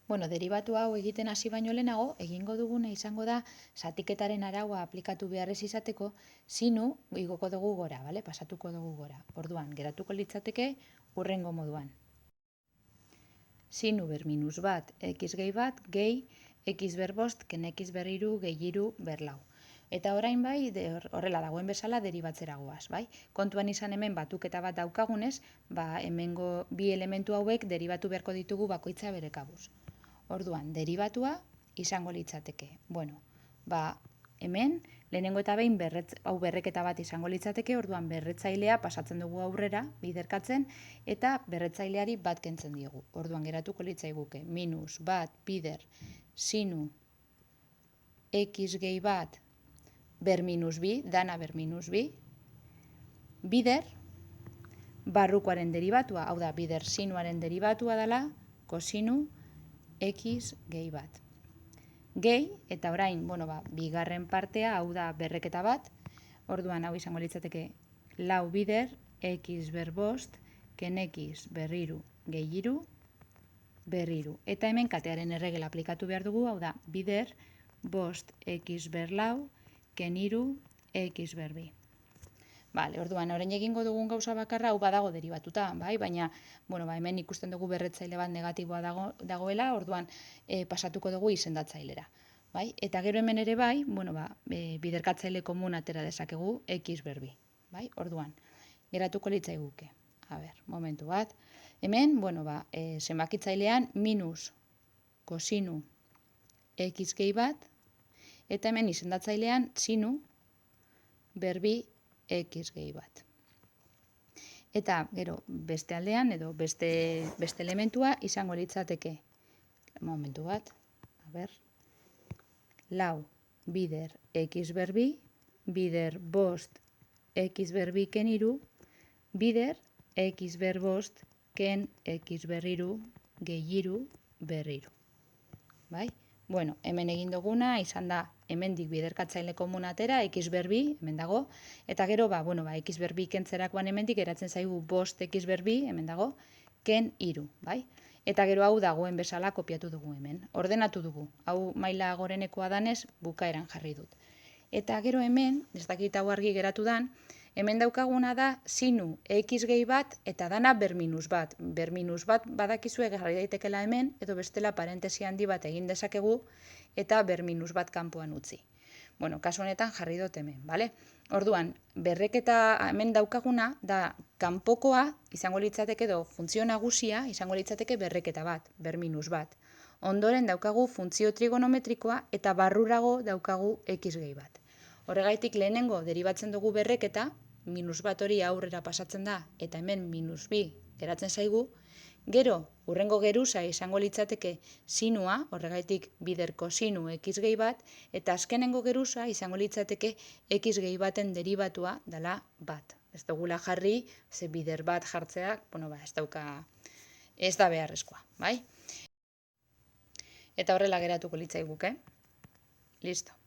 Bueno, deribatu hau egiten hasi baino lehenago, egingo duguna izango da zatiketaren araua aplikatu beharrez izateko, sinu igoko dugu gora, bale? Pasatuko dugu gora. Orduan, geratuko litzateke hurrengo moduan. Sinu ber minus bat, x gehi bat, gehi, x ber bost, ken x ber hiru, gehi hiru, ber lau. Eta orain bai, horrela dagoen bezala deribatzera goaz, bai? Kontuan izan hemen batuketa bat daukagunez, hemengo bi elementu hauek deribatu beharko ditugu bakoitza bere kabuz. Orduan, deribatua izango litzateke. Bueno, hemen, lehenengo eta behin hau berreketa bat izango litzateke, orduan berretzailea pasatzen dugu aurrera, biderkatzen, eta berretzaileari bat kentzen diogu. Orduan, geratuko litzaiguke, minus bat, bider, sinu, x gehi bat, ber minus bi, dana ber minus bi, bider, barrukoaren deribatua, hau da, bider sinuaren deribatua dela, kosinu, x gehi bat. Gehi, eta orain, bigarren partea, hau da berreketa bat, orduan hau izango litzateke lau bider, x ber bost, ken x ber hiru, gehi hiru, ber hiru. Eta hemen katearen erregela aplikatu behar dugu, hau da, bider, bost, x ber lau, ken hiru, x ber bi. Orduan, orain egingo dugun gauza bakarra hau badago deribatuta, baina hemen ikusten dugu berretzaile bat negatiboa dagoela, orduan pasatuko dugu izendatzailera. Eta gero hemen ere biderkatzaile komun atera dezakegu x ber bi. Orduan, geratuko litzaiguke. Momentu bat. Hemen, zenbakitzailean minus kosinu x gehi bat, eta hemen izendatzailean sinu ber bi x gehi bat. Eta gero beste aldean edo beste elementua izango litzateke. Momentu bat. Lau bider x ber bi, bider bost x ber bi ken hiru, bider x ber bost ken x ber hiru gehi hiru ber hiru. Hemen egin duguna izan da hemendik biderkatzaile komun atera, x ber bi, hemen dago, eta gero, x ber bi kentzerakoan hemendik geratzen zaigu bost x ber bi, hemen dago, ken hiru, Eta gero hau dagoen bezala kopiatu dugu hemen. Ordenatu dugu, hau maila gorenekoa danez, bukaeran jarri dut. Eta gero hemen, ez dakit hau argi geratu dan, hemen daukaguna da sinu x gehi bat eta dana ber minus bat. Ber minus bat badakizue jarri daitekela hemen, edo bestela parentesi handi bat egin dezakegu, eta ber minus bat kanpoan utzi. Kasu honetan jarri dut hemen, Orduan, berreketa hemen daukaguna da kanpokoa izango litzateke edo funtzio nagusia izango litzateke berreketa bat, ber minus bat. Ondoren daukagu funtzio trigonometrikoa eta barrurago daukagu x gehi bat. Horregaitik lehenengo deribatzen dugu berreketa, minus bat hori aurrera pasatzen da, eta hemen minus bi geratzen zaigu, gero, hurrengo geruza izango litzateke sinua, horregaitik biderko sinu x gehi bat, eta azkenengo geruza izango litzateke x gehi baten deribatua dela bat. Ez dugula jarri, ze bider bat jartzeak, ez da beharrezkoa, Eta horrela geratuko litzaiguke. Listo.